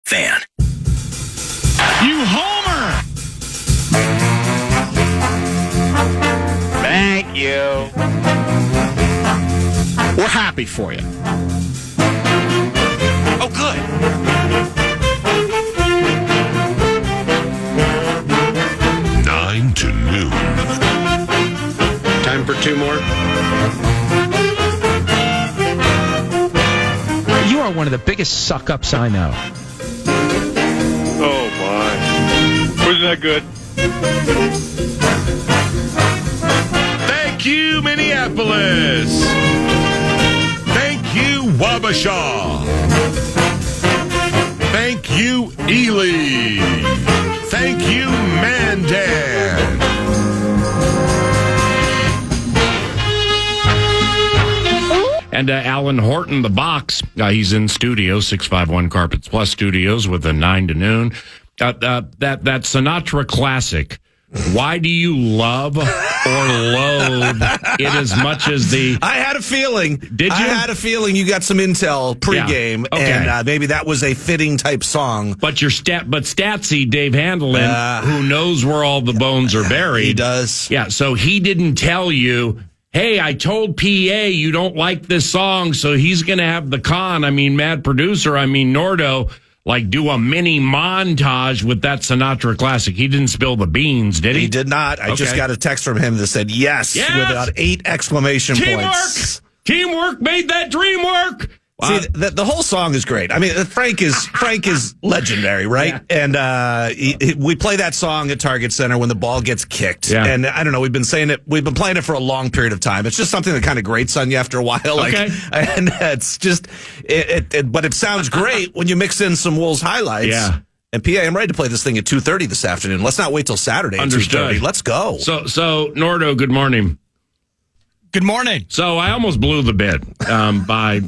Fan. You homer! Thank you. We're happy for you. Oh, good. Nine to noon. Time for two more. You are one of the biggest suck-ups I know. Oh, my. Wasn't that good? Thank you, Minneapolis. Thank you, Wabasha. Thank you, Ely. Thank you, Mandan. And Alan Horton, the box, he's in studio, 651 Carpets Plus Studios with a 9 to noon. That Sinatra classic. Why do you love or loathe it as much as the... I had a feeling. Did you? I had a feeling you got some intel pregame, Yeah. Okay. and maybe that was a fitting type song. But Statsy, Dave Handelin, who knows where all the bones are buried. He does. Yeah, so he didn't tell you, hey, I told PA you don't like this song, so he's going to have the mad producer, Nordo, do a mini montage with that Sinatra classic. He didn't spill the beans, did he? He did not. I just got a text from him that said yes, with about 8 exclamation points. Teamwork made that dream work. See, the whole song is great. Frank is legendary, right? Yeah. And we play that song at Target Center when the ball gets kicked. Yeah. And I don't know, we've been playing it for a long period of time. It's just something that kind of grates on you after a while. Okay. And it's just, but it sounds great when you mix in some Wolves highlights. Yeah. And PA, I'm ready to play this thing at 2:30 this afternoon. Let's not wait till Saturday at 2:30. Let's go. So Nordo, good morning. Good morning. So I almost blew the bid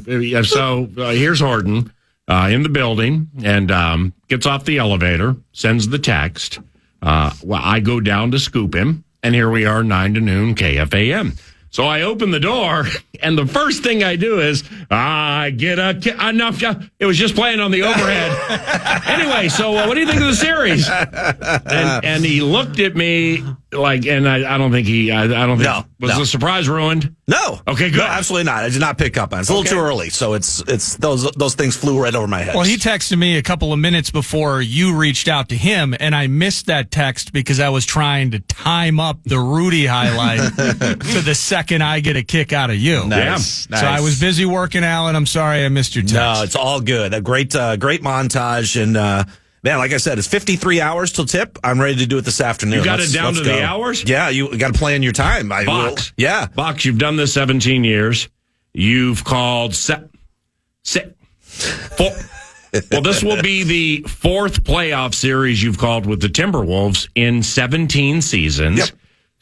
here's Horton in the building and gets off the elevator, sends the text. I go down to scoop him, and here we are, 9 to noon, KFAN. So I open the door, and the first thing I do is I get enough. It was just playing on the overhead. Anyway, so what do you think of the series? And he looked at me and I don't think was the surprise ruined? No. Okay, good. No, absolutely not. I did not pick up on it. It's a little too early, so it's those things flew right over my head. Well, he texted me a couple of minutes before you reached out to him, and I missed that text because I was trying to time up the Rudy highlight to the second I get a kick out of you. Nice. So I was busy working, Alan. I'm sorry I missed your text. No, it's all good. A great montage, and man, like I said, it's 53 hours till tip. I'm ready to do it this afternoon. You got it down to the hours? Yeah, you got to plan your time. Box. Yeah. Box, you've done this 17 years. You've called four. Well, this will be the 4th playoff series you've called with the Timberwolves in 17 seasons. Yep.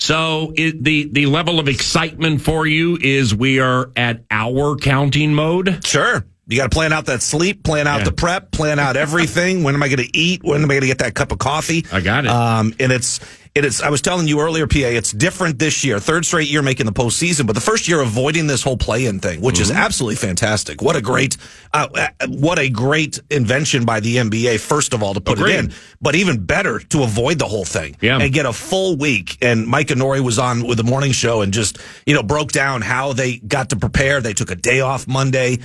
So the level of excitement for you is we are at hour counting mode? Sure. You got to plan out that sleep, plan out the prep, plan out everything. When am I going to eat? When am I going to get that cup of coffee? I got it. And it's. I was telling you earlier, PA, it's different this year. 3rd straight year making the postseason, but the first year avoiding this whole play-in thing, which is absolutely fantastic. What a great invention by the NBA, first of all, to put it in, but even better to avoid the whole thing and get a full week. And Mike Inori was on with the morning show and just, broke down how they got to prepare. They took a day off Monday.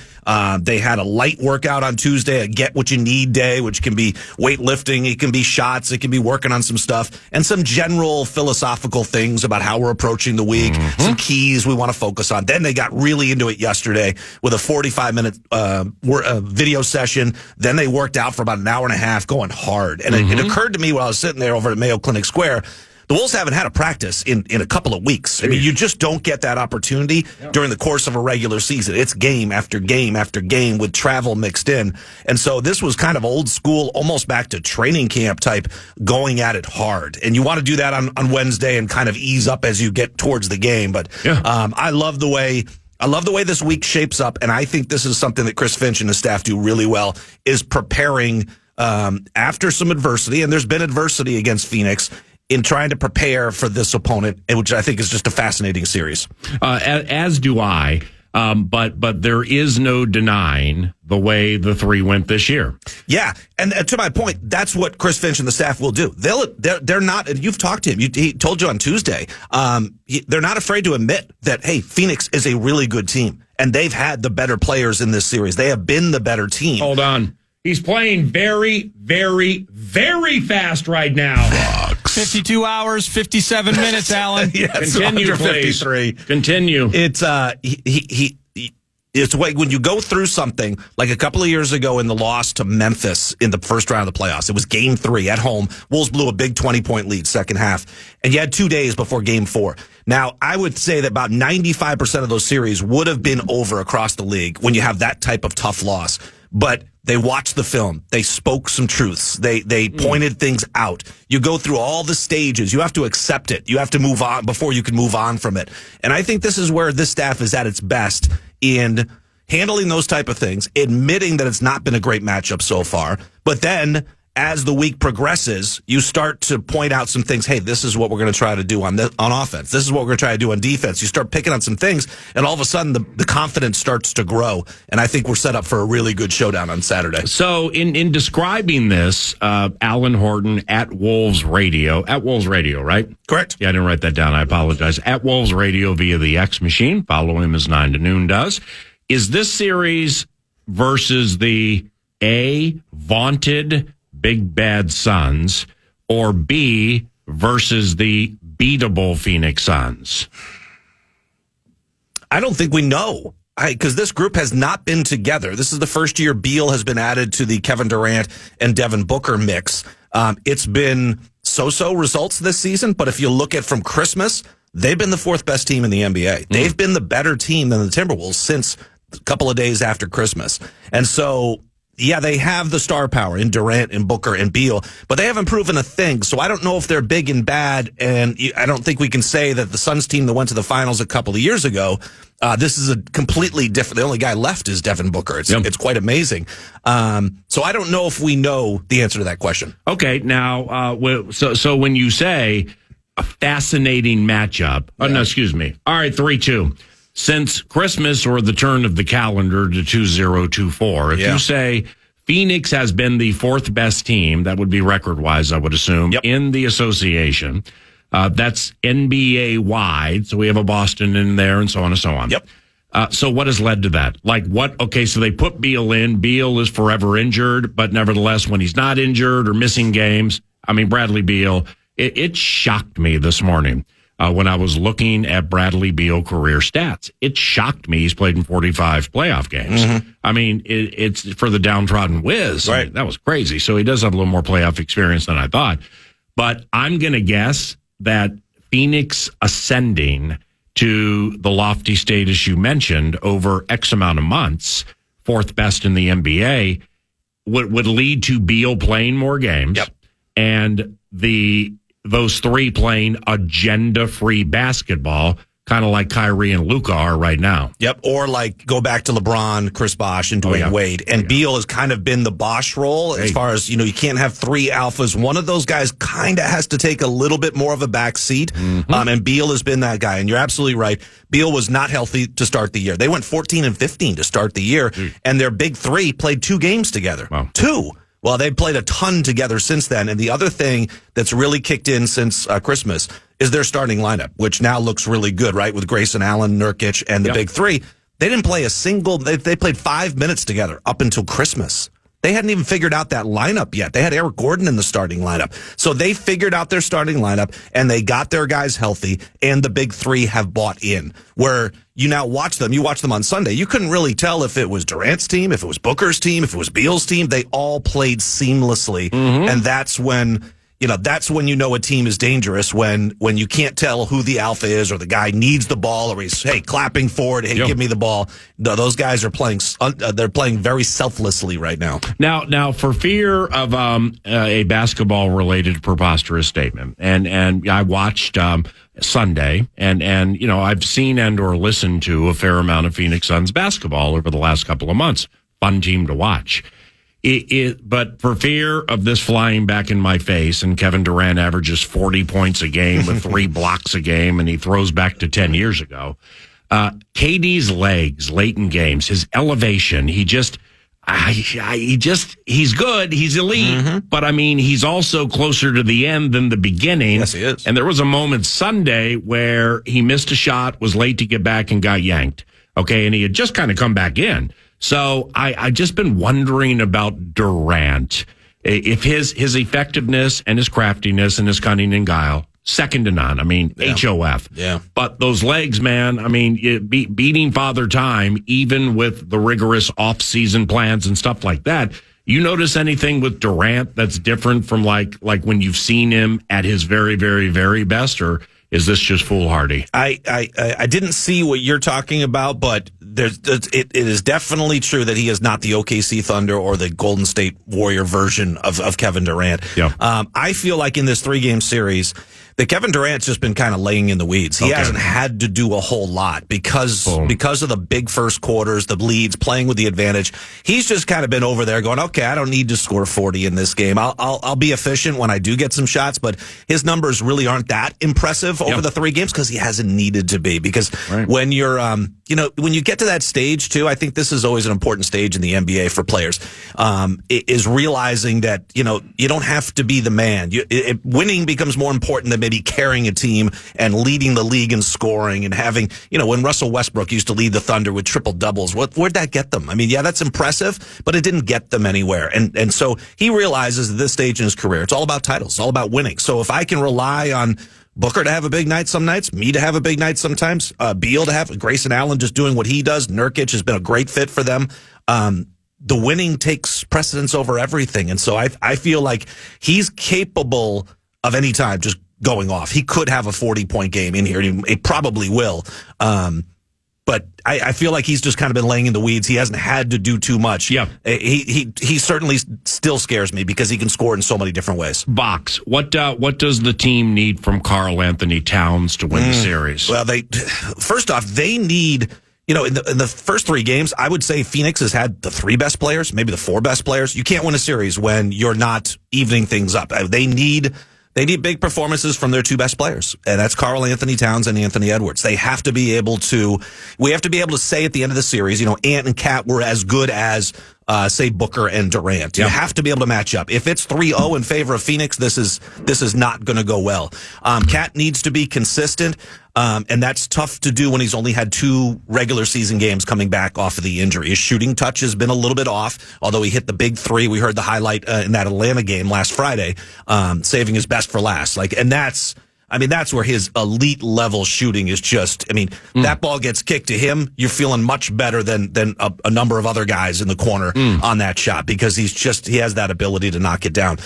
They had a light workout on Tuesday, a get what you need day, which can be weightlifting. It can be shots. It can be working on some stuff and some general philosophical things about how we're approaching the week, some keys we want to focus on. Then they got really into it yesterday with a 45-minute video session. Then they worked out for about an hour and a half going hard. And it occurred to me while I was sitting there over at Mayo Clinic Square, the Wolves haven't had a practice in a couple of weeks. I mean, you just don't get that opportunity during the course of a regular season. It's game after game after game with travel mixed in. And so this was kind of old school, almost back to training camp type, going at it hard. And you want to do that on Wednesday and kind of ease up as you get towards the game. But I love the way this week shapes up. And I think this is something that Chris Finch and his staff do really well, is preparing after some adversity. And there's been adversity against Phoenix in trying to prepare for this opponent, which I think is just a fascinating series. As do I. But there is no denying the way the three went this year. Yeah, and to my point, that's what Chris Finch and the staff will do. They're not. And you've talked to him. He told you on Tuesday. They're not afraid to admit that, hey, Phoenix is a really good team, and they've had the better players in this series. They have been the better team. Hold on. He's playing very, very, very fast right now. 52 hours, 57 minutes, Alan. Yes, Continue, please. Continue. It's it's like when you go through something like a couple of years ago in the loss to Memphis in the first round of the playoffs. It was game 3 at home. Wolves blew a big 20-point lead second half, and you had 2 days before game 4. Now, I would say that about 95% of those series would have been over across the league when you have that type of tough loss. But they watched the film. They spoke some truths. They pointed things out. You go through all the stages. You have to accept it. You have to move on before you can move on from it. And I think this is where this staff is at its best in handling those type of things, admitting that it's not been a great matchup so far. But then as the week progresses, you start to point out some things. Hey, this is what we're going to try to do on offense. This is what we're going to try to do on defense. You start picking on some things, and all of a sudden the confidence starts to grow. And I think we're set up for a really good showdown on Saturday. So in describing this, Alan Horton at Wolves Radio, right? Correct. Yeah, I didn't write that down. I apologize. At Wolves Radio via the X machine. Follow him as 9 to noon does. Is this series versus the A, vaunted Big Bad Suns, or B, versus the beatable Phoenix Suns? I don't think we know, because this group has not been together. This is the first year Beal has been added to the Kevin Durant and Devin Booker mix. It's been so-so results this season, but if you look at from Christmas, they've been the 4th best team in the NBA. They've been the better team than the Timberwolves since a couple of days after Christmas. And so, yeah, they have the star power in Durant and Booker and Beal, but they haven't proven a thing. So I don't know if they're big and bad, and I don't think we can say that the Suns team that went to the finals a couple of years ago, this is a completely different. The only guy left is Devin Booker. It's quite amazing. So I don't know if we know the answer to that question. Okay, now, so when you say a fascinating matchup, no, excuse me. All right, 3-2. Since Christmas or the turn of the calendar to 2024, if you say Phoenix has been the 4th best team, that would be record-wise, I would assume, in the association. That's NBA wide, so we have a Boston in there and so on and so on. So what has led to that? Like what? Okay, so they put Beal in. Beal is forever injured, but nevertheless, when he's not injured or missing games, Bradley Beal, it shocked me this morning. When I was looking at Bradley Beal career stats, it shocked me. He's played in 45 playoff games. It's for the downtrodden whiz. Right. That was crazy. So he does have a little more playoff experience than I thought. But I'm going to guess that Phoenix ascending to the lofty status you mentioned over X amount of months, 4th best in the NBA, would lead to Beal playing more games. And those 3 playing agenda-free basketball, kind of like Kyrie and Luka are right now. Or like go back to LeBron, Chris Bosh, and Dwayne Wade. And Beal has kind of been the Bosh role as far as, you can't have 3 alphas. One of those guys kind of has to take a little bit more of a back seat. And Beal has been that guy. And you're absolutely right. Beal was not healthy to start the year. They went 14-15 to start the year. And their big 3 played 2 games together. Wow. 2. Well, they've played a ton together since then. And the other thing that's really kicked in since Christmas is their starting lineup, which now looks really good, right? With Grayson Allen, Nurkic, and the big 3. They didn't play a single, they played 5 minutes together up until Christmas. They hadn't even figured out that lineup yet. They had Eric Gordon in the starting lineup. So they figured out their starting lineup, and they got their guys healthy, and the big 3 have bought in. Where you now watch them, you watch them on Sunday, you couldn't really tell if it was Durant's team, if it was Booker's team, if it was Beal's team. They all played seamlessly, and that's when you know a team is dangerous, when you can't tell who the alpha is, or the guy needs the ball, or he's clapping forward, give me the ball. Those guys are playing. They're playing very selflessly right now. Now, for fear of a basketball related preposterous statement, and I watched Sunday, and I've seen and or listened to a fair amount of Phoenix Suns basketball over the last couple of months. Fun team to watch. But for fear of this flying back in my face, and Kevin Durant averages 40 points a game with 3 blocks a game, and he throws back to 10 years ago, KD's legs late in games, his elevation, he's good. He's elite, but I mean, he's also closer to the end than the beginning. Yes, he is. And there was a moment Sunday where he missed a shot, was late to get back, and got yanked. Okay, and he had just kind of come back in. So I just been wondering about Durant, if his effectiveness and his craftiness and his cunning and guile, second to none. I mean, HOF. Yeah. But those legs, man, I mean, beating Father Time, even with the rigorous off-season plans and stuff like that. You notice anything with Durant that's different from like when you've seen him at his very, very, very best, or is this just foolhardy? I didn't see what you're talking about, but it is definitely true that he is not the OKC Thunder or the Golden State Warrior version of Kevin Durant. Yeah. I feel like in this 3-game series that Kevin Durant's just been kind of laying in the weeds. He hasn't had to do a whole lot because of the big first quarters, the leads, playing with the advantage. He's just kind of been over there going, okay, I don't need to score 40 in this game. I'll be efficient when I do get some shots, but his numbers really aren't that impressive over the 3 games because he hasn't needed to be. Because when you're, when you get to that stage too, I think this is always an important stage in the NBA for players, is realizing that, you don't have to be the man. Winning becomes more important than maybe carrying a team and leading the league in scoring and having, when Russell Westbrook used to lead the Thunder with triple doubles, where'd that get them? I mean, yeah, that's impressive, but it didn't get them anywhere. And so he realizes at this stage in his career, it's all about titles. It's all about winning. So if I can rely on Booker to have a big night some nights, me to have a big night sometimes, Beal to have, Grayson Allen just doing what he does, Nurkic has been a great fit for them. The winning takes precedence over everything. And so I feel like he's capable of any time just going off. He could have a 40-point game in here. He probably will. But I feel like he's just kind of been laying in the weeds. He hasn't had to do too much. Yeah. He certainly still scares me because he can score in so many different ways. Box, what does the team need from Karl Anthony Towns to win the series? Well, first off, they need, in the first 3 games, I would say Phoenix has had the 3 best players, maybe the 4 best players. You can't win a series when you're not evening things up. They need big performances from their 2 best players, and that's Karl Anthony Towns and Anthony Edwards. We have to be able to say at the end of the series, Ant and Cat were as good as, say, Booker and Durant. You have to be able to match up. If it's 3-0 in favor of Phoenix, this is not going to go well. Cat needs to be consistent. And that's tough to do when he's only had 2 regular season games coming back off of the injury. His shooting touch has been a little bit off, although he hit the big 3. We heard the highlight in that Atlanta game last Friday, saving his best for last. That's where his elite level shooting is just, that ball gets kicked to him. You're feeling much better than a number of other guys in the corner on that shot because he has that ability to knock it down.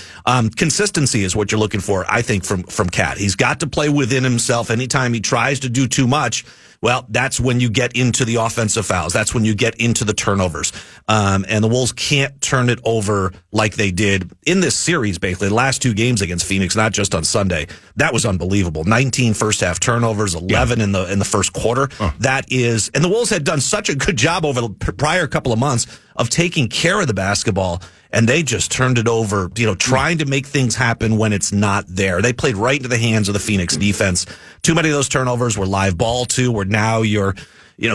Consistency is what you're looking for, I think, from Cat. He's got to play within himself. Anytime he tries to do too much, well, that's when you get into the offensive fouls. That's when you get into the turnovers. And the Wolves can't turn it over like they did in this series, basically. The last 2 games against Phoenix, not just on Sunday. That was unbelievable. 19 first half turnovers, 11 in the first quarter. That is, and the Wolves had done such a good job over the prior couple of months of taking care of the basketball, and they just turned it over, trying to make things happen when it's not there. They played right into the hands of the Phoenix defense. Too many of those turnovers were live ball too, where now you're,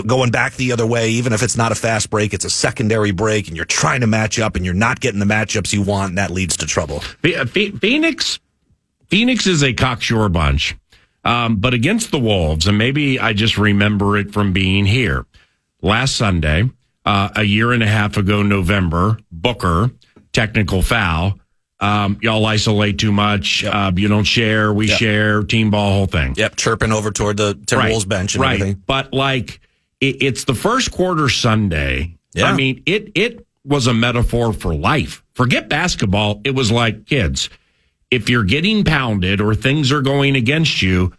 going back the other way. Even if it's not a fast break, it's a secondary break, and you're trying to match up, and you're not getting the matchups you want, and that leads to trouble. Phoenix is a cocksure bunch, but against the Wolves, and maybe I just remember it from being here last Sunday, a year and a half ago, November, Booker, technical foul. Y'all isolate too much. You don't share. We share. Team ball, whole thing. Yep, chirping over toward the Timberwolves bench and everything. But it's the first quarter Sunday. Yeah. It was a metaphor for life. Forget basketball. It was like, kids, if you're getting pounded or things are going against you,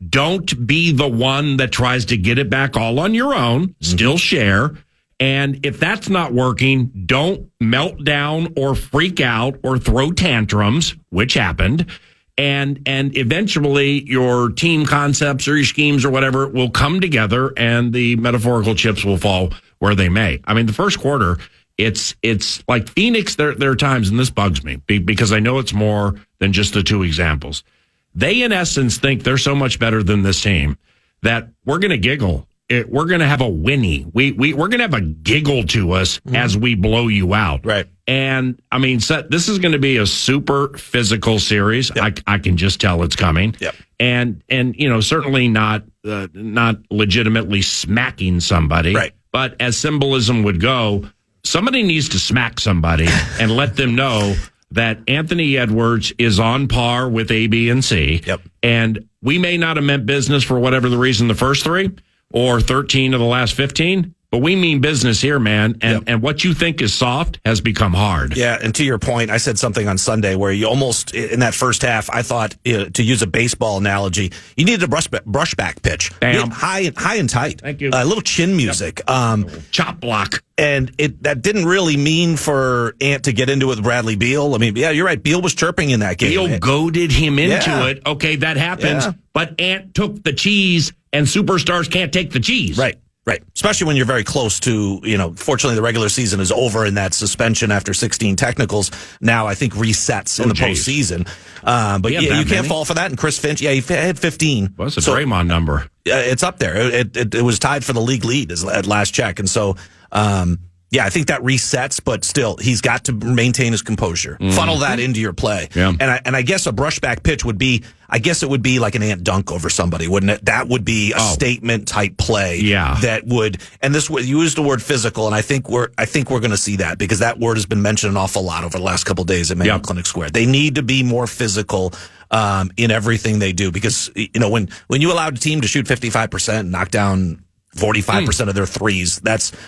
don't be the one that tries to get it back all on your own. Still share. And if that's not working, don't melt down or freak out or throw tantrums, which happened. And eventually your team concepts or your schemes or whatever will come together and the metaphorical chips will fall where they may. The first quarter, it's like Phoenix. There are times, and this bugs me because I know it's more than just the 2 examples. They, in essence, think they're so much better than this team that we're going to giggle we're going to have a whinny. We're going to have a giggle to us as we blow you out. Right. And I mean, this is going to be a super physical series. Yep. I can just tell it's coming. Yep. And certainly not legitimately smacking somebody. Right. But as symbolism would go, somebody needs to smack somebody and let them know that Anthony Edwards is on par with A, B, and C. Yep. And we may not have meant business for whatever the reason the first 3 or 13 of the last 15, but we mean business here, man. And what you think is soft has become hard. Yeah, and to your point, I said something on Sunday where you almost, in that first half, I thought, to use a baseball analogy, you needed a brushback pitch. Bam. High and tight. Thank you. A little chin music. Yep. Chop block. And that didn't really mean for Ant to get into it with Bradley Beal. I mean, yeah, you're right. Beal was chirping in that game. Beal goaded him into it. Okay, that happens. Yeah. But Ant took the cheese, and superstars can't take the cheese. Right. Especially when you're very close to, fortunately the regular season is over and that suspension after 16 technicals now I think resets in the postseason. But you can't fall for that. And Chris Finch, he had 15. What's the Draymond number? It's up there. It was tied for the league lead at last check. And so, I think that resets, but still, he's got to maintain his composure. Funnel that into your play. Yeah. And I guess a brushback pitch would be, like an Ant dunk over somebody, wouldn't it? That would be a statement type play. Yeah. That would, and this would use the word physical, and I think we're going to see that because that word has been mentioned an awful lot over the last couple of days at Mayo Clinic Square. They need to be more physical in everything they do because when you allow a team to shoot 55%, knock down 45% of their threes,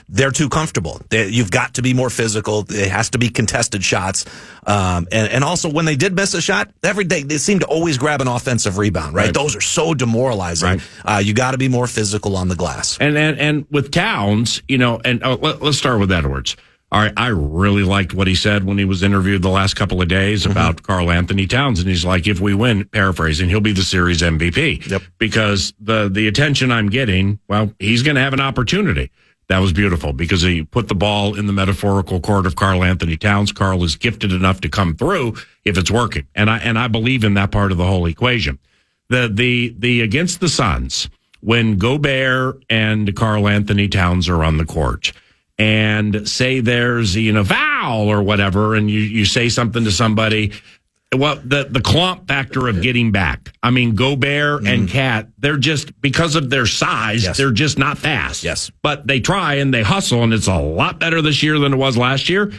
they're too comfortable. You've got to be more physical. It has to be contested shots. And also when they did miss a shot, every day they seem to always grab an offensive rebound, right? Those are so demoralizing. Right. You got to be more physical on the glass. And with Towns, let's start with Edwards. All right, I really liked what he said when he was interviewed the last couple of days about Karl Anthony Towns. And he's like, if we win, paraphrasing, he'll be the series MVP. Yep. Because the attention I'm getting, well, he's going to have an opportunity. That was beautiful because he put the ball in the metaphorical court of Karl Anthony Towns. Karl is gifted enough to come through if it's working. And I believe in that part of the whole equation. The against the Suns, when Gobert and Karl Anthony Towns are on the court, and say there's, foul or whatever, and you say something to somebody, well, the clump factor of getting back. I mean, Gobert and Cat, they're just, because of their size, they're just not fast. Yes. But they try and they hustle, and it's a lot better this year than it was last year.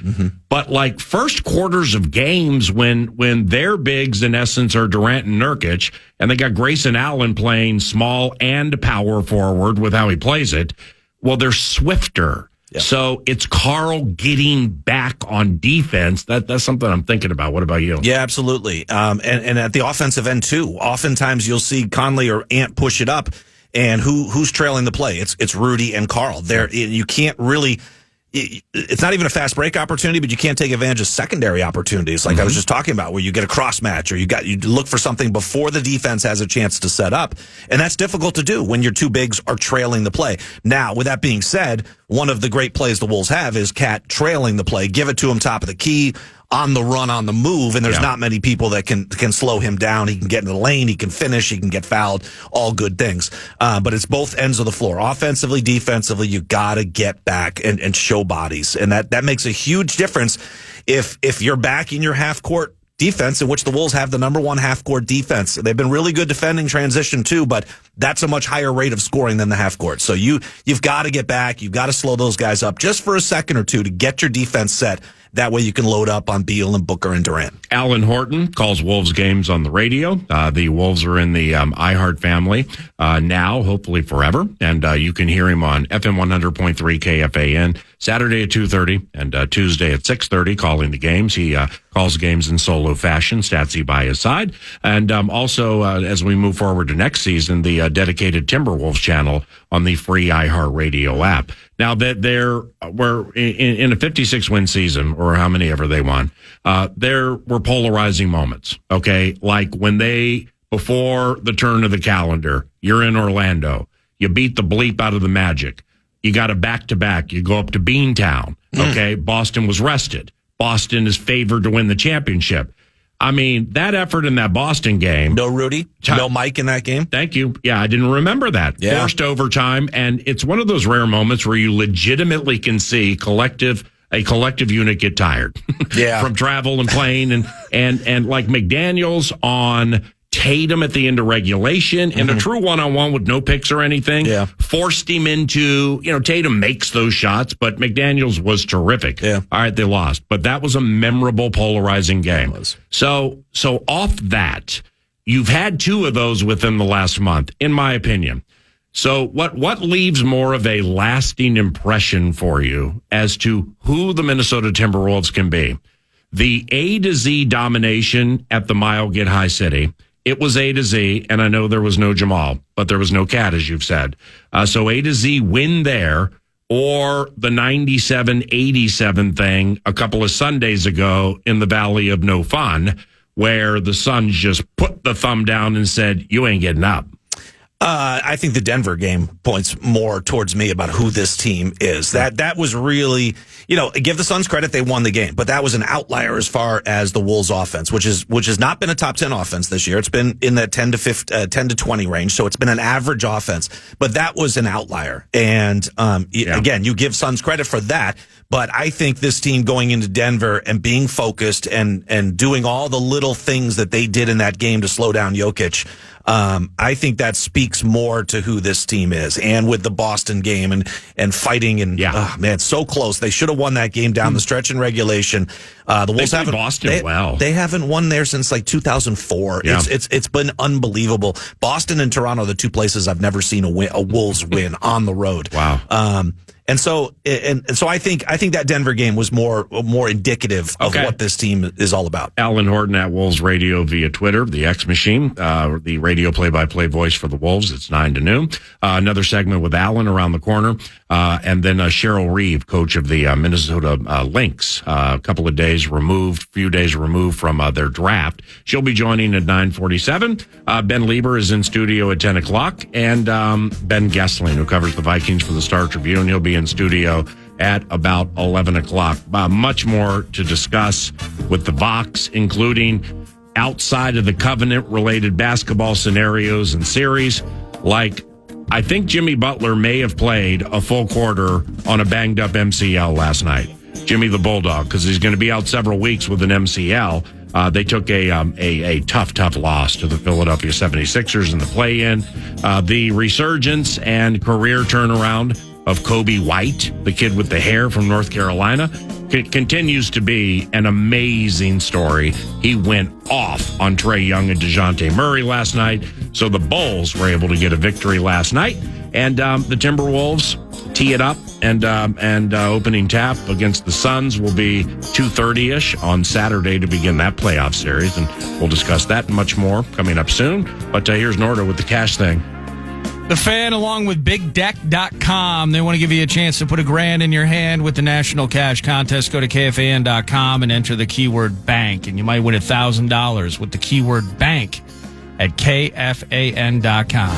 But like first quarters of games when their bigs, in essence, are Durant and Nurkic, and they got Grayson Allen playing small and power forward with how he plays it, well, they're swifter. Yep. So it's Karl getting back on defense. That's something I'm thinking about. What about you? Yeah, absolutely. And at the offensive end too, oftentimes you'll see Conley or Ant push it up, and who's trailing the play? It's Rudy and Karl. You can't really. It's not even a fast break opportunity, but you can't take advantage of secondary opportunities like I was just talking about, where you get a cross match or you look for something before the defense has a chance to set up. And that's difficult to do when your two bigs are trailing the play. Now, with that being said, one of the great plays the Wolves have is Cat trailing the play, give it to him top of the key, on the run, on the move, and there's not many people that can slow him down. He can get in the lane, he can finish, he can get fouled, all good things. But it's both ends of the floor. Offensively, defensively, you gotta get back and show bodies. And that makes a huge difference if you're back in your half-court defense, in which the Wolves have the number one half-court defense. They've been really good defending transition too, but that's a much higher rate of scoring than the half-court. So you've got to get back. You've got to slow those guys up just for a second or two to get your defense set. That way you can load up on Beal and Booker and Durant. Alan Horton calls Wolves games on the radio. The Wolves are in the iHeart family now, hopefully forever. And you can hear him on FM 100.3 KFAN Saturday at 2:30 and Tuesday at 6:30 calling the games. He calls games in solo fashion, Statsy by his side. And also, as we move forward to next season, the dedicated Timberwolves channel on the free iHeart Radio app. Now that we're in a 56-win season, or how many ever they won, there were polarizing moments, okay? Like when before the turn of the calendar, you're in Orlando, you beat the bleep out of the Magic, you got a back-to-back, you go up to Beantown, okay? Boston was rested. Boston is favored to win the championship. I mean, that effort in that Boston game. No Rudy, no Mike in that game. Thank you. Yeah, I didn't remember that. Yeah. Forced overtime, and it's one of those rare moments where you legitimately can see a collective unit get tired. Yeah. From travel and playing and like McDaniels on Tatum at the end of regulation in a true one-on-one with no picks or anything. Yeah. Forced him into, Tatum makes those shots, but McDaniels was terrific. Yeah. All right, they lost, but that was a memorable, polarizing game. So off that, you've had 2 of those within the last month, in my opinion. So what leaves more of a lasting impression for you as to who the Minnesota Timberwolves can be? The A to Z domination at the Mile Get High City. It was A to Z, and I know there was no Jamal, but there was no Cat, as you've said. So A to Z win there, or the 97-87 thing a couple of Sundays ago in the Valley of No Fun, where the Suns just put the thumb down and said, you ain't getting up. I think the Denver game points more towards me about who this team is. That was really, give the Suns credit, they won the game, but that was an outlier as far as the Wolves offense, which has not been a top 10 offense this year. It's been in the 10 to 20 range, so it's been an average offense, but that was an outlier. And again, you give Suns credit for that, but I think this team going into Denver and being focused and doing all the little things that they did in that game to slow down Jokic, I think that speaks more to who this team is. And with the Boston game and fighting and so close. They should have won that game down the stretch in regulation. The Wolves haven't Boston well. They haven't won there since like 2004. Yeah. It's been unbelievable. Boston and Toronto are the 2 places I've never seen a Wolves win on the road. Wow. And so I think that Denver game was more indicative of what this team is all about. Alan Horton at Wolves Radio via Twitter, the X Machine, the radio play-by-play voice for the Wolves. It's 9 to noon. Another segment with Alan around the corner, and then Cheryl Reeve, coach of the Minnesota Lynx, a few days removed from their draft. She'll be joining at 9:47. Ben Lieber is in studio at 10 o'clock, and Ben Gessling, who covers the Vikings for the Star Tribune, he'll be in studio at about 11 o'clock. Much more to discuss with the Vox, including outside of the covenant-related basketball scenarios and series. Like, I think Jimmy Butler may have played a full quarter on a banged-up MCL last night. Jimmy the Bulldog, because he's going to be out several weeks with an MCL. They took a tough loss to the Philadelphia 76ers in the play-in. The resurgence and career turnaround of Kobe White, the kid with the hair from North Carolina, continues to be an amazing story. He went off on Trae Young and DeJounte Murray last night, so the Bulls were able to get a victory last night, and the Timberwolves tee it up, and opening tap against the Suns will be 2:30-ish on Saturday to begin that playoff series, and we'll discuss that and much more coming up soon. But here's Norda with the cash thing. The Fan, along with BigDeck.com, they want to give you a chance to put $1,000 in your hand with the National Cash Contest. Go to KFAN.com and enter the keyword bank, and you might win $1,000 with the keyword bank at KFAN.com.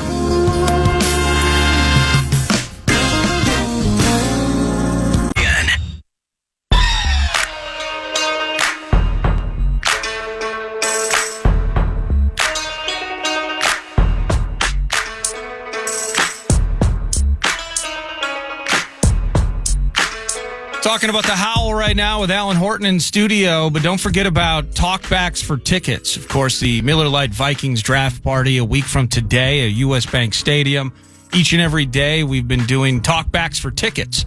Talking about the Howl right now with Alan Horton in studio, but don't forget about talkbacks for tickets. Of course, the Miller Lite Vikings draft party a week from today at U.S. Bank Stadium. Each and every day, we've been doing talkbacks for tickets.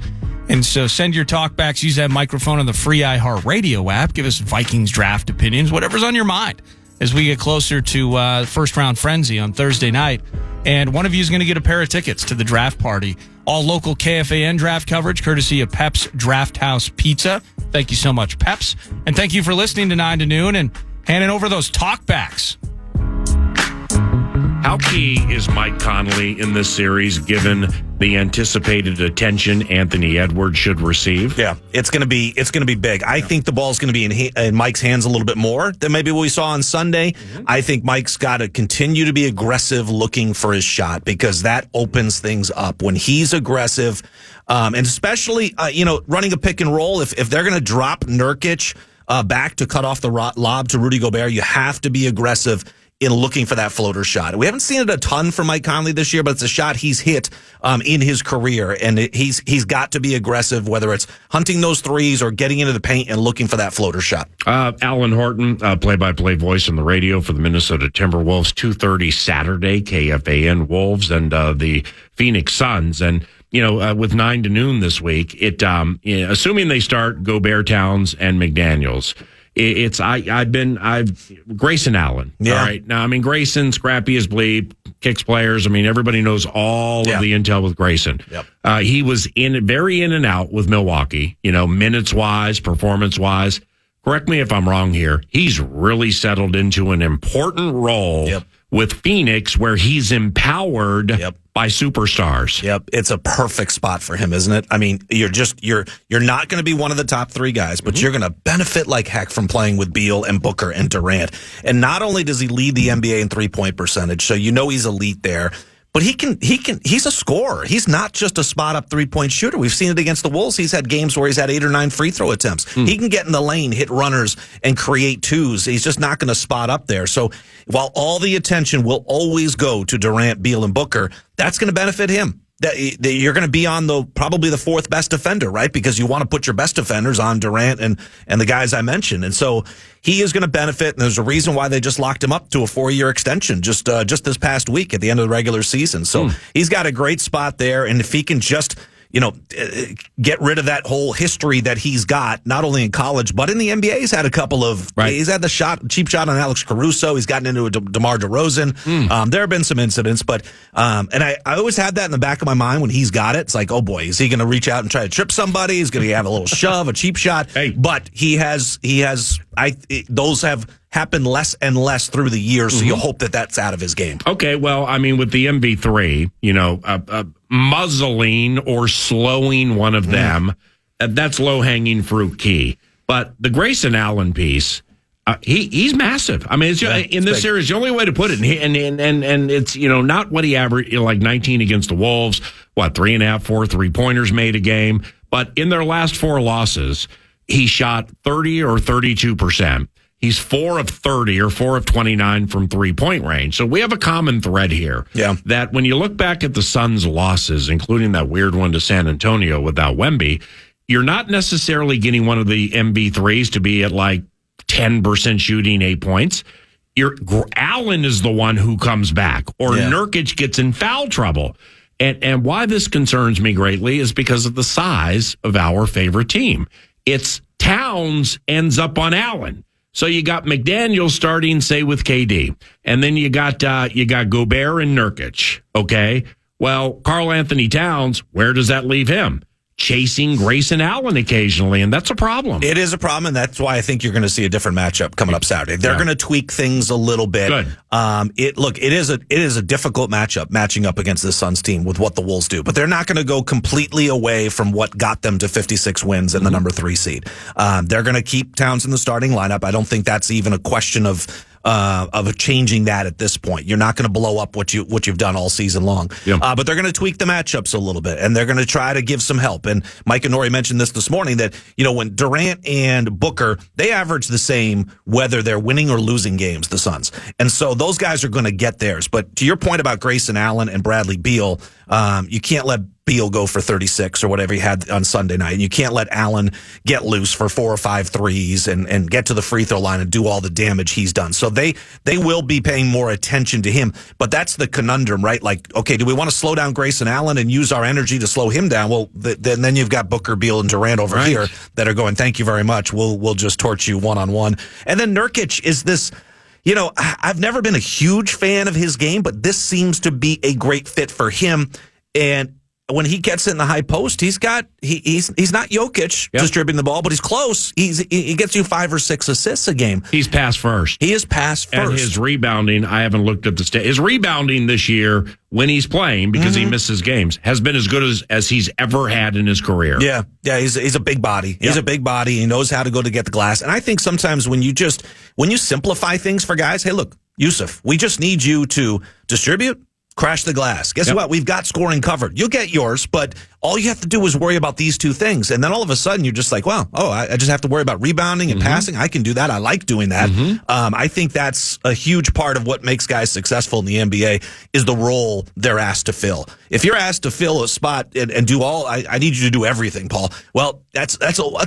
And so send your talkbacks, use that microphone on the free iHeartRadio app. Give us Vikings draft opinions, whatever's on your mind as we get closer to first round frenzy on Thursday night. And one of you is going to get a pair of tickets to the draft party. All local KFAN draft coverage, courtesy of Pep's Draft House Pizza. Thank you so much, Peps. And thank you for listening to 9 to Noon and handing over those talkbacks. How key is Mike Conley in this series, given the anticipated attention Anthony Edwards should receive? Yeah, it's going to be big. I think the ball's going to be in Mike's hands a little bit more than maybe what we saw on Sunday. Mm-hmm. I think Mike's got to continue to be aggressive looking for his shot, because that opens things up when he's aggressive, and especially running a pick and roll. If they're going to drop Nurkic back to cut off the lob to Rudy Gobert, you have to be aggressive in looking for that floater shot. We haven't seen it a ton from Mike Conley this year, but it's a shot he's hit in his career, and he's got to be aggressive, whether it's hunting those threes or getting into the paint and looking for that floater shot. Alan Horton, play-by-play voice on the radio for the Minnesota Timberwolves, 2:30 Saturday, KFAN Wolves and the Phoenix Suns, and with 9 to noon this week, assuming they start Gobert, Towns, and McDaniels. I've Grayson Allen. Yeah. All right. Now, I mean, Grayson, scrappy as bleep, kicks players. I mean, everybody knows all of the intel with Grayson. Yep. He was very in and out with Milwaukee, minutes wise, performance wise. Correct me if I'm wrong here. He's really settled into an important role with Phoenix where he's empowered by superstars. Yep. It's a perfect spot for him, isn't it? I mean, you're not going to be one of the top 3 guys, but you're going to benefit like heck from playing with Beal and Booker and Durant. And not only does he lead the NBA in 3-point percentage, so he's elite there, but he's a scorer. He's not just a spot up 3-point shooter. We've seen it against the Wolves. He's had games where he's had 8 or 9 free throw attempts. He can get in the lane, hit runners, and create twos. He's just not going to spot up there. So while all the attention will always go to Durant, Beal, and Booker, that's going to benefit him. That you're going to be on probably the 4th best defender, right? Because you want to put your best defenders on Durant and the guys I mentioned. And so he is going to benefit, and there's a reason why they just locked him up to a 4-year extension just this past week at the end of the regular season. So he's got a great spot there, and if he can just get rid of that whole history that he's got, not only in college, but in the NBA. He's had a couple of, he's had the cheap shot on Alex Caruso. He's gotten into a DeMar DeRozan. There have been some incidents, but, and I always had that in the back of my mind when he's got it. It's like, oh boy, is he going to reach out and try to trip somebody? He's going to have a little shove, a cheap shot. But those have happened less and less through the years, so you hope that that's out of his game. Okay, well, I mean, with the MV3, muzzling or slowing one of them, that's low-hanging fruit key. But the Grayson Allen piece, he's massive. I mean, it's in this series, the only way to put it, and it's, not what he averaged, like 19 against the Wolves, 3.5, 4 3-pointers made a game. But in their last 4 losses, he shot 30 or 32%. He's 4 of 30 or 4 of 29 from 3-point range. So we have a common thread here. Yeah. That when you look back at the Suns' losses, including that weird one to San Antonio without Wemby, you're not necessarily getting one of the MB3s to be at like 10% shooting 8 points. Allen is the one who comes back, or Nurkic gets in foul trouble. And why this concerns me greatly is because of the size of our favorite team. It's Towns ends up on Allen. So you got McDaniel starting, say, with KD. And then you got Gobert and Nurkic. Okay. Well, Karl Anthony Towns, where does that leave him? Chasing Grayson Allen occasionally, and that's a problem. It is a problem, and that's why I think you're going to see a different matchup coming up Saturday. They're going to tweak things a little bit. Good. It is a difficult matchup matching up against the Suns team with what the Wolves do, but they're not going to go completely away from what got them to 56 wins and the number 3 seed. They're going to keep Towns in the starting lineup. I don't think that's even a question of changing that at this point. You're not going to blow up what you've done all season long. But they're going to tweak the matchups a little bit, and they're going to try to give some help. And Mike and Nori mentioned this morning that, when Durant and Booker, they average the same whether they're winning or losing games, the Suns. And so those guys are going to get theirs. But to your point about Grayson Allen and Bradley Beal, you can't let Beal go for 36 or whatever he had on Sunday night. And you can't let Allen get loose for 4 or 5 threes and get to the free throw line and do all the damage he's done. So they will be paying more attention to him. But that's the conundrum, right? Like, okay, do we want to slow down Grayson Allen and use our energy to slow him down? Well, then you've got Booker, Beal, and Durant over here that are going, thank you very much. We'll just torch you one-on-one. And then Nurkic is this... I've never been a huge fan of his game, but this seems to be a great fit for him. And when he gets in the high post, he's not Jokic distributing the ball, but he's close. He gets you 5 or 6 assists a game. He's pass first. He is pass first. And his rebounding, I haven't looked at the stat. His rebounding this year, when he's playing, because he misses games, has been as good as he's ever had in his career. Yeah. He's a big body. He's a big body. He knows how to go to get the glass. And I think sometimes when you simplify things for guys, hey, look, Yusuf, we just need you to distribute. Crash the glass. Guess what? We've got scoring covered. You'll get yours, but all you have to do is worry about these two things. And then all of a sudden you're just like, well, I just have to worry about rebounding and passing. I can do that. I like doing that. I think that's a huge part of what makes guys successful in the NBA is the role they're asked to fill. If you're asked to fill a spot and do all, I need you to do everything, Paul. Well, that's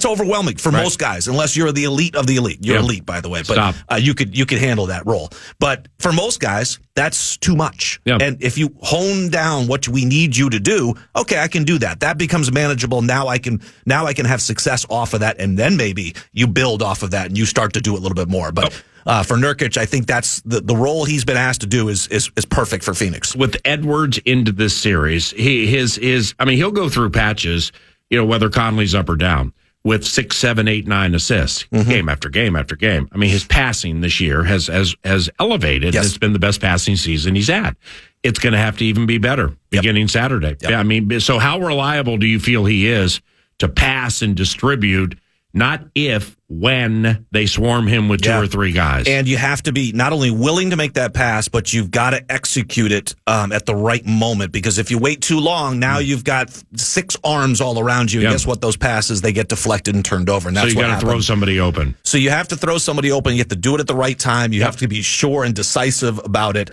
overwhelming for most guys, unless you're the elite of the elite. You're elite, by the way, but you could handle that role. But for most guys, that's too much. Yep. And if you hone down what we need you to do, okay, I can do that. That becomes manageable. Now I can have success off of that, and then maybe you build off of that and you start to do a little bit more. But for Nurkic, I think that's the role he's been asked to do is perfect for Phoenix. With Edwards into this series, he'll go through patches, whether Conley's up or down, with 6, 7, 8, 9 assists, game after game after game. I mean, his passing this year has elevated. Yes. It's been the best passing season he's had. It's going to have to even be better beginning Saturday. Yep. Yeah, I mean, so how reliable do you feel he is to pass and distribute? Not if, when they swarm him with 2 or 3 guys. And you have to be not only willing to make that pass, but you've got to execute it at the right moment. Because if you wait too long, now you've got 6 arms all around you. And guess what? Those passes, they get deflected and turned over. And that's so you got to throw somebody open. So you have to throw somebody open. You have to do it at the right time. You have to be sure and decisive about it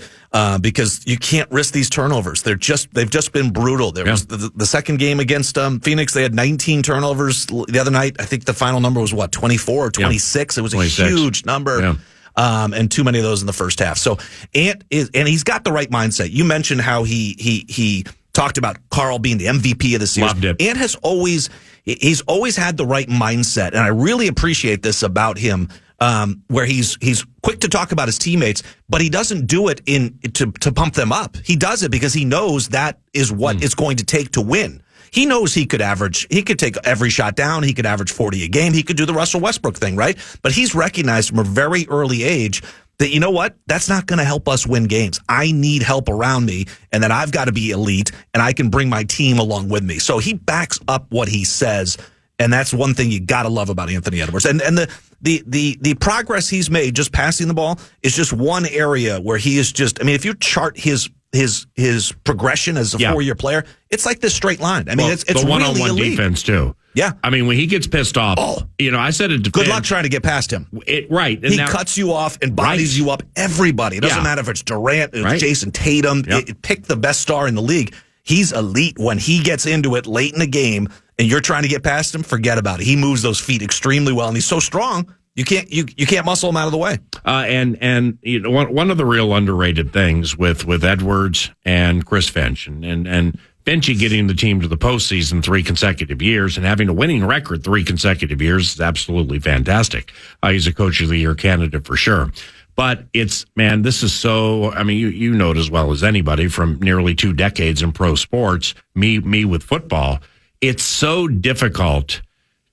because you can't risk these turnovers. They've just been brutal. There was the second game against Phoenix. They had 19 turnovers the other night. I think the final number was 24 or 26. It was 26. A huge number. And too many of those in the first half. So and he's got the right mindset. You mentioned how he talked about Karl being the MVP of the series. Loved it. Ant he's always had the right mindset, and I really appreciate this about him. Where he's quick to talk about his teammates, but he doesn't do it to pump them up. He does it because he knows that is what it's going to take to win. He knows he could take every shot down. He could average 40 a game. He could do the Russell Westbrook thing, right? But he's recognized from a very early age that, you know what? That's not going to help us win games. I need help around me, and then I've got to be elite, and I can bring my team along with me. So he backs up what he says, and that's one thing you got to love about Anthony Edwards. And the progress he's made just passing the ball is just one area where he is just, I mean, if you chart his progression as a 4-year player, it's like this straight line. I mean, it's the one-on-one really elite. defense too. Yeah. I mean, when he gets pissed off, I said it. Good luck trying to get past him. Right. And he cuts you off and bodies you up. Everybody. It doesn't matter if it's Durant, it's Jason Tatum. Pick the best star in the league. He's elite when he gets into it late in the game and you're trying to get past him. Forget about it. He moves those feet extremely well, and he's so strong. You can't muscle him out of the way. And one of the real underrated things with Edwards and Chris Finch and Finchy getting the team to the postseason 3 consecutive years and having a winning record 3 consecutive years is absolutely fantastic. He's a Coach of the Year candidate for sure. But this is so, I mean, you know it as well as anybody from nearly 2 decades in pro sports, me with football. It's so difficult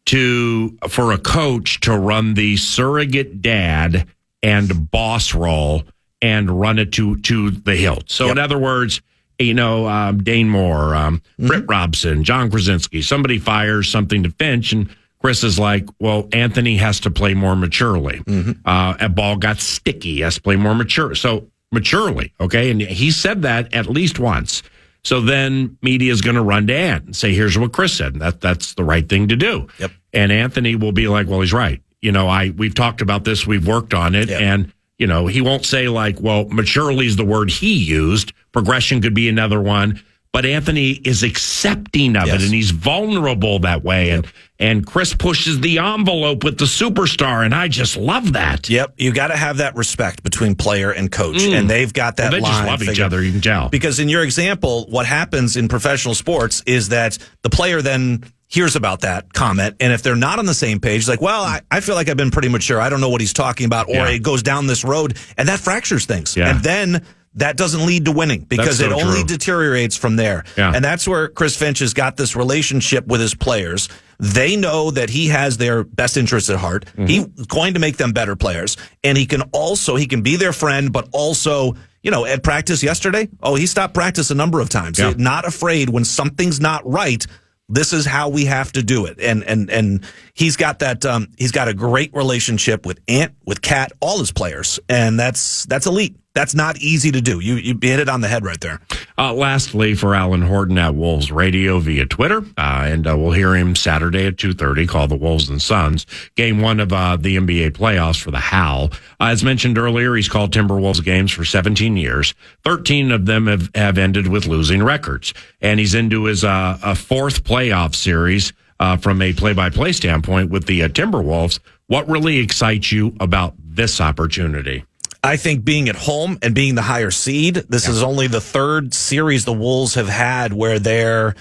for a coach to run the surrogate dad and boss role and run it to the hilt. So in other words, Dane Moore, Britt Robson, John Krasinski, somebody fires something to Finch and Chris is like, well, Anthony has to play more maturely. A ball got sticky, he has to play more maturely. Okay. And he said that at least once. So then media is going to run to Ant and say, here's what Chris said. That's the right thing to do. Yep. And Anthony will be like, well, he's right. We've talked about this. We've worked on it. Yep. And, he won't say like, well, maturely is the word he used. Progression could be another one. But Anthony is accepting of it, and he's vulnerable that way. Yep. And Chris pushes the envelope with the superstar, and I just love that. Yep, you got to have that respect between player and coach, and they've got that line. They just love each other, you can tell. Because in your example, what happens in professional sports is that the player then hears about that comment, and if they're not on the same page, it's like, well, I feel like I've been pretty mature. I don't know what he's talking about, or it goes down this road, and that fractures things. Yeah. And then that doesn't lead to winning because it only deteriorates from there. Yeah. And that's where Chris Finch has got this relationship with his players. They know that he has their best interests at heart. He's going to make them better players. And he can be their friend, but also, at practice yesterday, he stopped practice a number of times. Yeah. Not afraid when something's not right. This is how we have to do it. And he's got that. He's got a great relationship with Ant, with Cat, all his players, and that's elite. That's not easy to do. You hit it on the head right there. Lastly, for Alan Horton at Wolves Radio via Twitter, and we'll hear him Saturday at 2:30, call the Wolves and Suns. Game 1 of the NBA playoffs for the Howl. As mentioned earlier, he's called Timberwolves games for 17 years. 13 of them have ended with losing records. And he's into his a fourth playoff series from a play-by-play standpoint with the Timberwolves. What really excites you about this opportunity? I think being at home and being the higher seed, this is only the third series the Wolves have had where they're,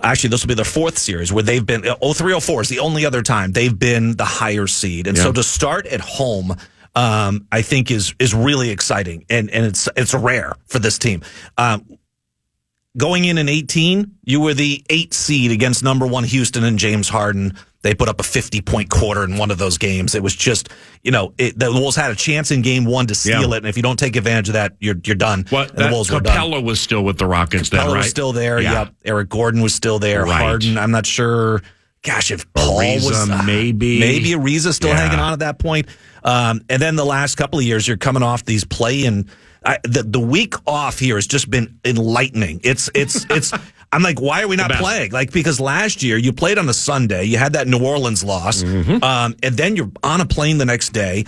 actually this will be their fourth series where they've been, 03-04 is the only other time they've been the higher seed. And so to start at home, I think is really exciting and it's rare for this team. Going in 18, you were the 8th seed against number 1 Houston and James Harden. They put up a 50-point quarter in one of those games. It was just, the Wolves had a chance in game 1 to steal it, and if you don't take advantage of that, you're done. The Wolves were done. Capella was still with the Rockets then, right? Capella was still there, yep. Eric Gordon was still there. Right. Harden, I'm not sure. Gosh, if Paul was... maybe Ariza still hanging on at that point. And then the last couple of years, you're coming off these play-in... The week off here has just been enlightening. It's. I'm like, why are we not playing? Like, because last year you played on a Sunday, you had that New Orleans loss, and then you're on a plane the next day,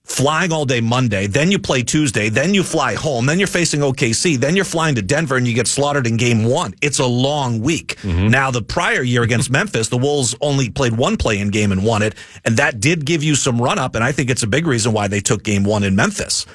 flying all day Monday, then you play Tuesday, then you fly home, then you're facing OKC, then you're flying to Denver and you get slaughtered in game 1. It's a long week. Now, the prior year against Memphis, the Wolves only played one play-in game and won it, and that did give you some run-up, and I think it's a big reason why they took game 1 in Memphis.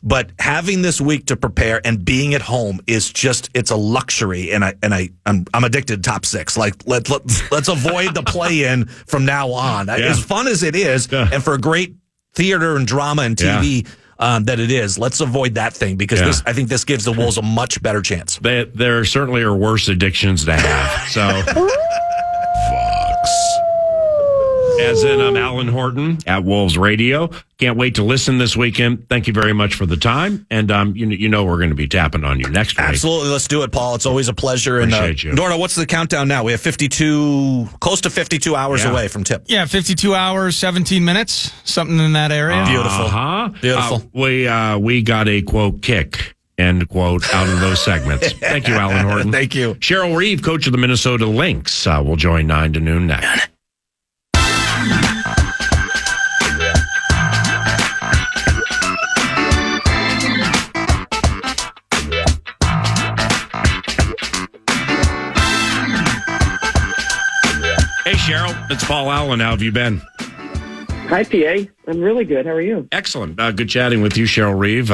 But having this week to prepare and being at home is just—it's a luxury, and I'm addicted to top 6. Like let's avoid the play-in from now on. As fun as it is, and for great theater and drama and TV that it is, let's avoid that thing because I think this gives the Wolves a much better chance. There certainly are worse addictions to have. So. As in, I'm Alan Horton at Wolves Radio. Can't wait to listen this weekend. Thank you very much for the time. And we're going to be tapping on you next week. Absolutely. Let's do it, Paul. It's always a pleasure. Appreciate you. Norda, what's the countdown now? We have close to 52 hours away from tip. Yeah, 52 hours, 17 minutes, something in that area. Beautiful. We got a, quote, kick, end quote, out of those segments. Thank you, Alan Horton. Thank you. Cheryl Reeve, coach of the Minnesota Lynx, will join 9 to noon next. Hey, Cheryl, it's Paul Allen. How have you been? Hi, PA. I'm really good. How are you? Excellent. Good chatting with you, Cheryl Reeve,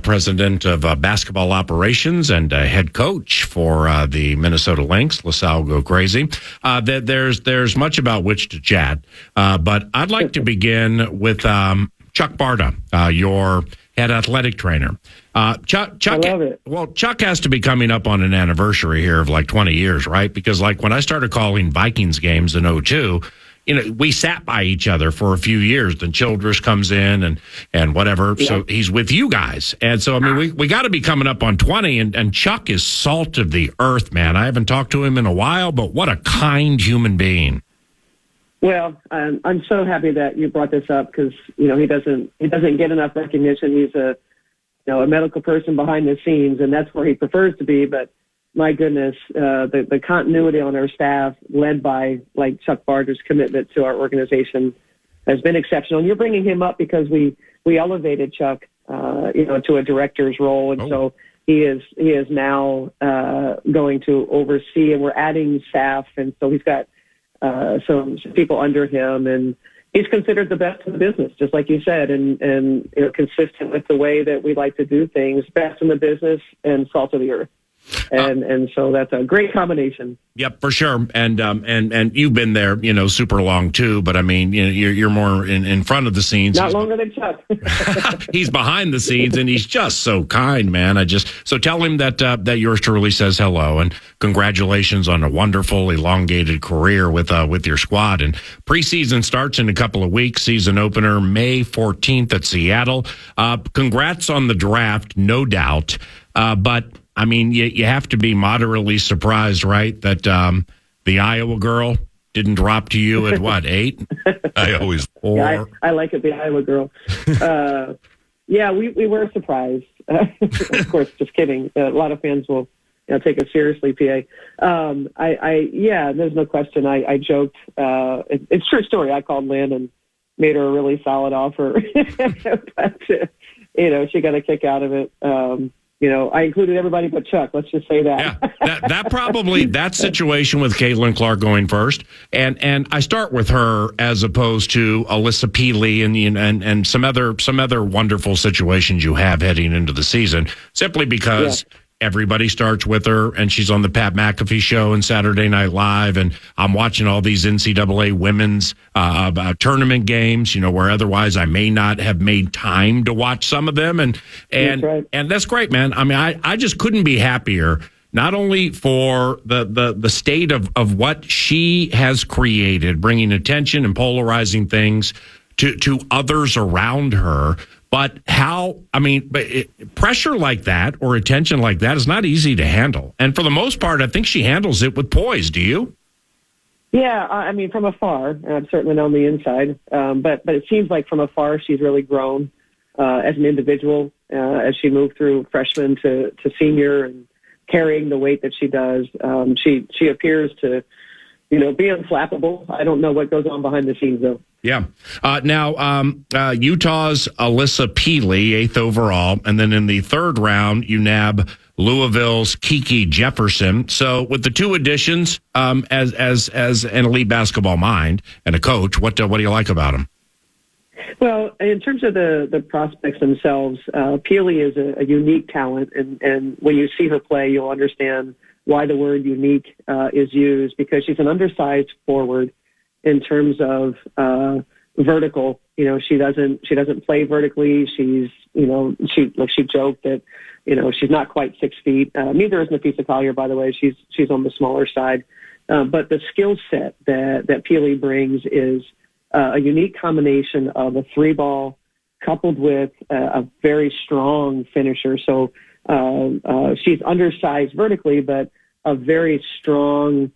president of basketball operations and head coach for the Minnesota Lynx. LaSalle go crazy. There's much about which to chat, but I'd like to begin with Chuck Barta, your head athletic trainer. Chuck, I love it. Well, Chuck has to be coming up on an anniversary here of like 20 years, right? Because like when I started calling Vikings games in 2002, we sat by each other for a few years. Then Childress comes in and whatever. Yeah. So he's with you guys. And so, I mean, we got to be coming up on 20 and Chuck is salt of the earth, man. I haven't talked to him in a while, but what a kind human being. Well, I'm so happy that you brought this up because, he doesn't get enough recognition. He's a medical person behind the scenes, and that's where he prefers to be. But my goodness, the continuity on our staff, led by like Chuck Barter's commitment to our organization, has been exceptional. And you're bringing him up because we elevated Chuck, to a director's role, and so he is now going to oversee, and we're adding staff, and so he's got some people under him, and he's considered the best in the business, just like you said, and consistent with the way that we like to do things, best in the business and salt of the earth. And so that's a great combination. Yep, for sure. And you've been there, super long too. But I mean, you're more in front of the scenes. Not longer than Chuck. He's behind the scenes, and he's just so kind, man. So tell him that yours truly says hello, and congratulations on a wonderful, elongated career with your squad. And preseason starts in a couple of weeks. Season opener May 14th at Seattle. Congrats on the draft, no doubt. But I mean, you have to be moderately surprised, right, that the Iowa girl didn't drop to you at what, 8? I always. Yeah, I like it, the Iowa girl. Yeah, we were surprised. Of course, just kidding. A lot of fans will take us seriously, PA. Yeah, there's no question. I joked. It's a true story. I called Lynn and made her a really solid offer. But, she got a kick out of it. I included everybody but Chuck. Let's just say that. Yeah, that probably that situation with Caitlin Clark going first, and I start with her as opposed to Alyssa Peely and some other wonderful situations you have heading into the season, simply because. Yeah. Everybody starts with her, and she's on the Pat McAfee show and Saturday Night Live, and I'm watching all these NCAA women's tournament games, where otherwise I may not have made time to watch some of them, and that's great, man. I mean, I just couldn't be happier, not only for the state of what she has created, bringing attention and polarizing things to others around her, but pressure like that or attention like that is not easy to handle. And for the most part, I think she handles it with poise. Do you? Yeah, I mean, from afar, certainly not on the inside, but it seems like from afar she's really grown as an individual as she moved through freshman to senior and carrying the weight that she does. She appears to, be unflappable. I don't know what goes on behind the scenes, though. Yeah. Now, Utah's Alyssa Peely, 8th overall, and then in the third round, you nab Louisville's Kiki Jefferson. So, with the two additions, as an elite basketball mind and a coach, what do you like about them? Well, in terms of the prospects themselves, Peely is a unique talent, and when you see her play, you'll understand why the word unique is used, because she's an undersized forward. In terms of vertical, she doesn't play vertically. She's, she joked that, she's not quite 6 feet. Neither is Nafisa Collier, by the way. She's on the smaller side. But the skill set that Peely brings is a unique combination of a 3-ball coupled with a very strong finisher. So she's undersized vertically, but a very strong,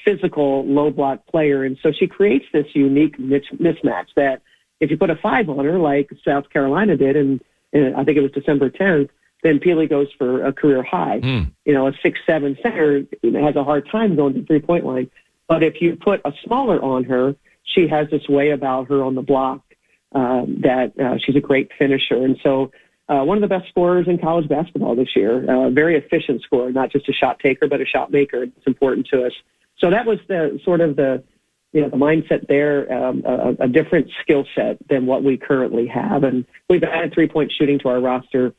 physical low block player. And so she creates this unique mismatch that if you put a 5 on her, like South Carolina did, and I think it was December 10th, then Peely goes for a career high. A 6'7" center has a hard time going to the 3-point line. But if you put a smaller on her, she has this way about her on the block that she's a great finisher. And so one of the best scorers in college basketball this year, very efficient scorer, not just a shot taker, but a shot maker. It's important to us. So that was the mindset there, a different skill set than what we currently have. And we've added 3-point shooting to our roster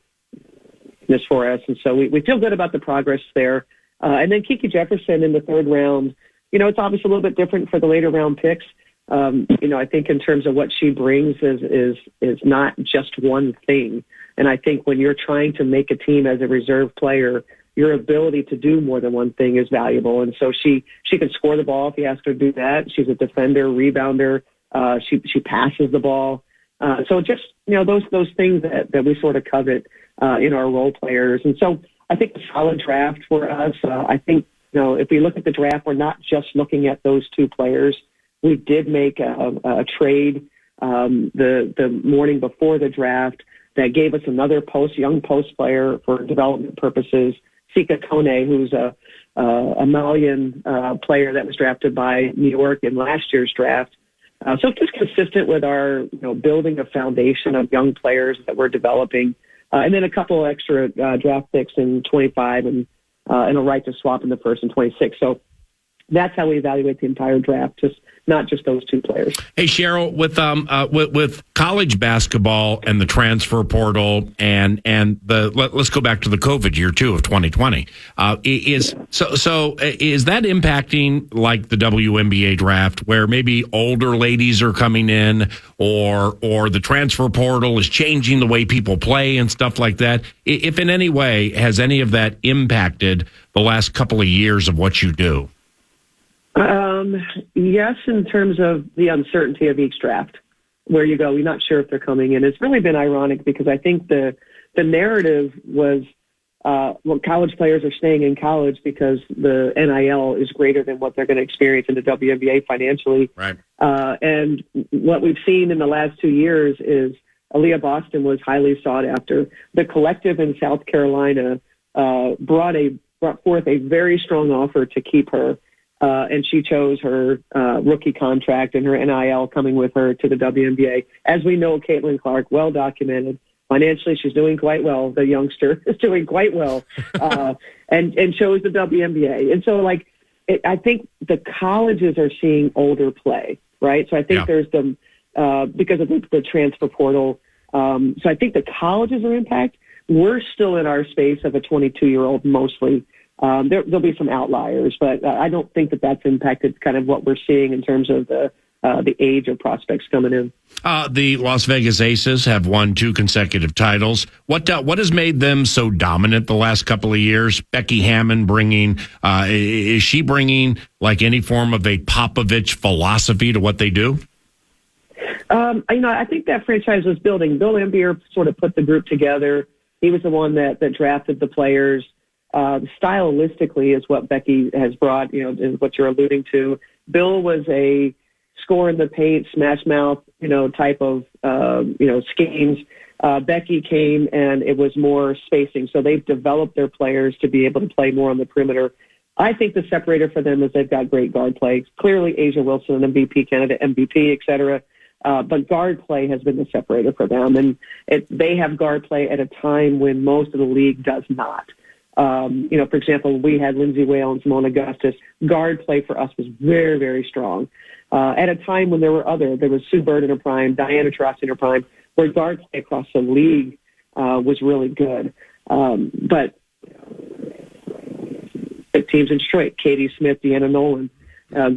this for us. And so we feel good about the progress there. And then Kiki Jefferson in the third round, it's obviously a little bit different for the later round picks. I think in terms of what she brings is not just one thing. And I think when you're trying to make a team as a reserve player, your ability to do more than one thing is valuable. And so she can score the ball if you ask her to do that. She's a defender, rebounder. She passes the ball. So just, those things that we sort of covet in our role players. And so I think a solid draft for us. I think, if we look at the draft, we're not just looking at those two players. We did make a trade the morning before the draft that gave us another young post player for development purposes, Sika Kone, who's a Malian player that was drafted by New York in last year's draft. So just consistent with our building a foundation of young players that we're developing, and then a couple extra draft picks in 25 and a right to swap in the first and 26. So that's how we evaluate the entire draft, not just those two players. Hey, Cheryl, with college basketball and the transfer portal and let's go back to the COVID year too of 2020. Is that impacting like the WNBA draft, where maybe older ladies are coming in, or the transfer portal is changing the way people play and stuff like that? If in any way has any of that impacted the last couple of years of what you do? Yes, in terms of the uncertainty of each draft, where you go, you're not sure if they're coming in. It's really been ironic because I think the narrative was college players are staying in college because the NIL is greater than what they're going to experience in the WNBA financially. Right. And what we've seen in the last 2 years is Aaliyah Boston was highly sought after. The collective in South Carolina brought forth a very strong offer to keep her, and she chose her rookie contract and her NIL coming with her to the WNBA. As we know, Caitlin Clark, well documented. Financially, she's doing quite well. The youngster is doing quite well, and chose the WNBA. And so, I think the colleges are seeing older play, right? So I think there's them because of the transfer portal. So I think the colleges are impacted. We're still in our space of a 22-year-old mostly. There'll be some outliers, but I don't think that that's impacted kind of what we're seeing in terms of the age of prospects coming in. The Las Vegas Aces have won 2 consecutive titles. What has made them so dominant the last couple of years? Becky Hammon is she bringing like any form of a Popovich philosophy to what they do? I think that franchise was building. Bill Laimbeer sort of put the group together. He was the one that drafted the players. Stylistically is what Becky has brought, is what you're alluding to. Bill was a score in the paint, smash mouth, type of, schemes. Becky came and it was more spacing. So they've developed their players to be able to play more on the perimeter. I think the separator for them is they've got great guard play. Clearly, Asia Wilson, an MVP candidate, MVP, et cetera. But guard play has been the separator for them. And they have guard play at a time when most of the league does not. For example, we had Lindsay Whale and Simone Augustus. Guard play for us was very, very strong. At a time when there was Sue Bird in her prime, Diana Taurasi in her prime, where guard play across the league was really good. But teams in Detroit, Katie Smith, Deanna Nolan.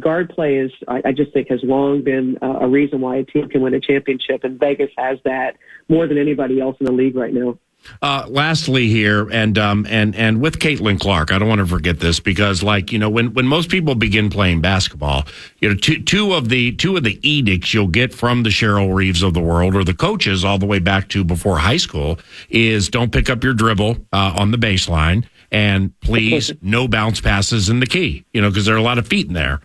Guard play is, I just think, has long been a reason why a team can win a championship, and Vegas has that more than anybody else in the league right now. Lastly here, and with Caitlin Clark, I don't want to forget this because, when most people begin playing basketball, two of the edicts you'll get from the Cheryl Reeves of the world or the coaches all the way back to before high school is don't pick up your dribble on the baseline, and please no bounce passes in the key, because there are a lot of feet in there.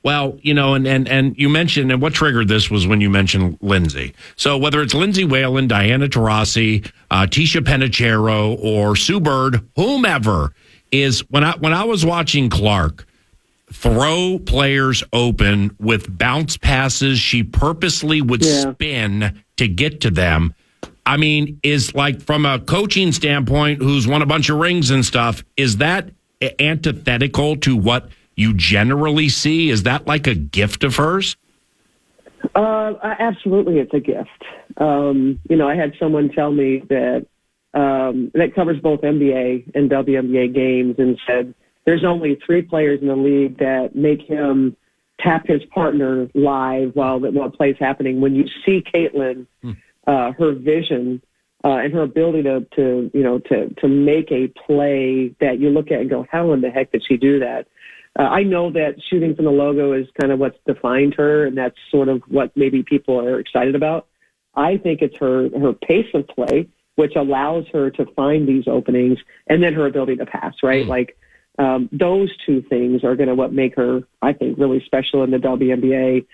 Well, and you mentioned, and what triggered this was when you mentioned Lindsay. So whether it's Lindsay Whalen, Diana Taurasi, Tisha Penichero, or Sue Bird, whomever, is when I was watching Clark throw players open with bounce passes she purposely would spin to get to them. I mean, is from a coaching standpoint, who's won a bunch of rings and stuff, is that antithetical to what you generally see? Is that like a gift of hers? Absolutely, it's a gift. I had someone tell me that that covers both NBA and WNBA games and said there's only 3 players in the league that make him tap his partner live while play's happening. When you see Caitlin, her vision and her ability to make a play that you look at and go, how in the heck did she do that? I know that shooting from the logo is kind of what's defined her, and that's sort of what maybe people are excited about. I think it's her pace of play, which allows her to find these openings, and then her ability to pass, right? Those 2 things are going to what make her, I think, really special in the WNBA.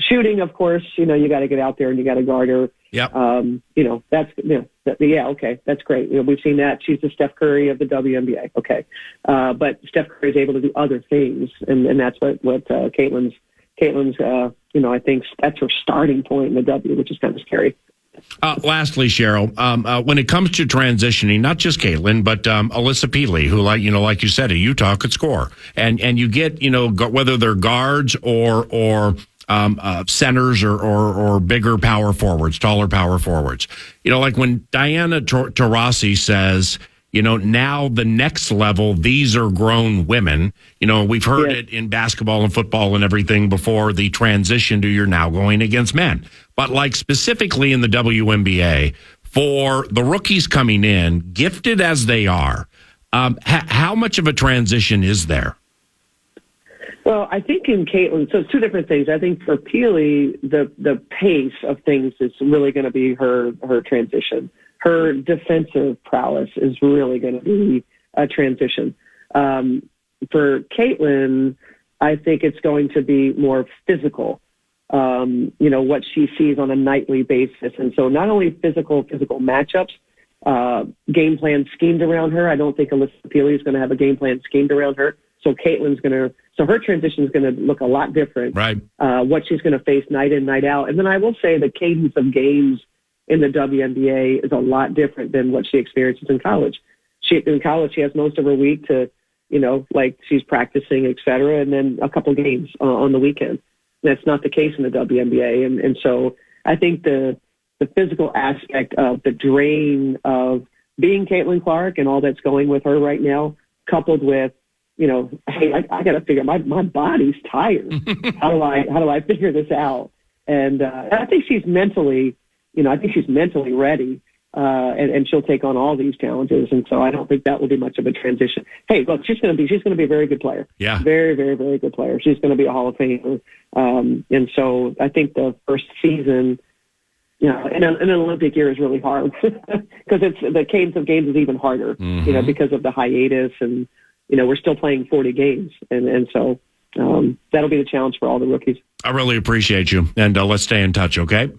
Shooting, of course, you got to get out there and you got to guard her. Yep. That's great. We've seen that. She's the Steph Curry of the WNBA. Okay. But Steph Curry is able to do other things, and that's what Caitlin's, I think that's her starting point in the W, which is kind of scary. Lastly, Cheryl, when it comes to transitioning, not just Caitlin, but Alyssa Peely, who, like you said, at Utah could score, and you get, whether they're guards or centers or bigger power forwards, taller power forwards. When Diana Taurasi says, now the next level, these are grown women. We've heard it in basketball and football and everything before, the transition to you're now going against men. But specifically in the WNBA, for the rookies coming in, gifted as they are, how much of a transition is there? Well, I think in Caitlin, so it's two different things. I think for Peely, the pace of things is really going to be her transition. Her defensive prowess is really going to be a transition. For Caitlin, I think it's going to be more physical, what she sees on a nightly basis. And so not only physical matchups, game plan schemed around her. I don't think Alyssa Peely is going to have a game plan schemed around her. So her transition is going to look a lot different. Right. What she's going to face night in, night out. And then I will say the cadence of games in the WNBA is a lot different than what she experiences in college. In college, she has most of her week to, she's practicing, et cetera, and then a couple games on the weekend. That's not the case in the WNBA. And so I think the physical aspect of the drain of being Caitlin Clark and all that's going with her right now, coupled with, hey, I got to figure my body's tired. How do I figure this out? And I think she's mentally ready, and she'll take on all these challenges. And so I don't think that will be much of a transition. Hey, look, she's going to be a very good player. Yeah, very, very, very good player. She's going to be a Hall of Famer. And so I think the first season, in an Olympic year is really hard because the cadence of games is even harder, because of the hiatus and. We're still playing 40 games, and so that'll be the challenge for all the rookies. I really appreciate you, and let's stay in touch, okay?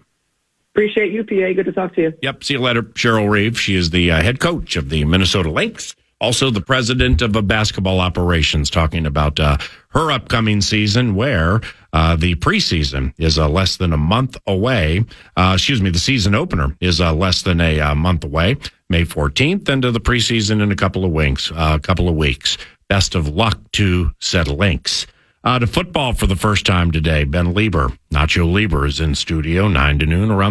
Appreciate you, PA. Good to talk to you. Yep, see you later. Cheryl Reeve, she is the head coach of the Minnesota Lynx, also the president of basketball operations, talking about her upcoming season where the preseason is less than a month away. The season opener is less than a month away, May 14th, and the preseason in a couple of weeks. Best of luck to said Lynx. To football for the first time today, Ben Lieber. Nacho Lieber is in studio 9 to noon around the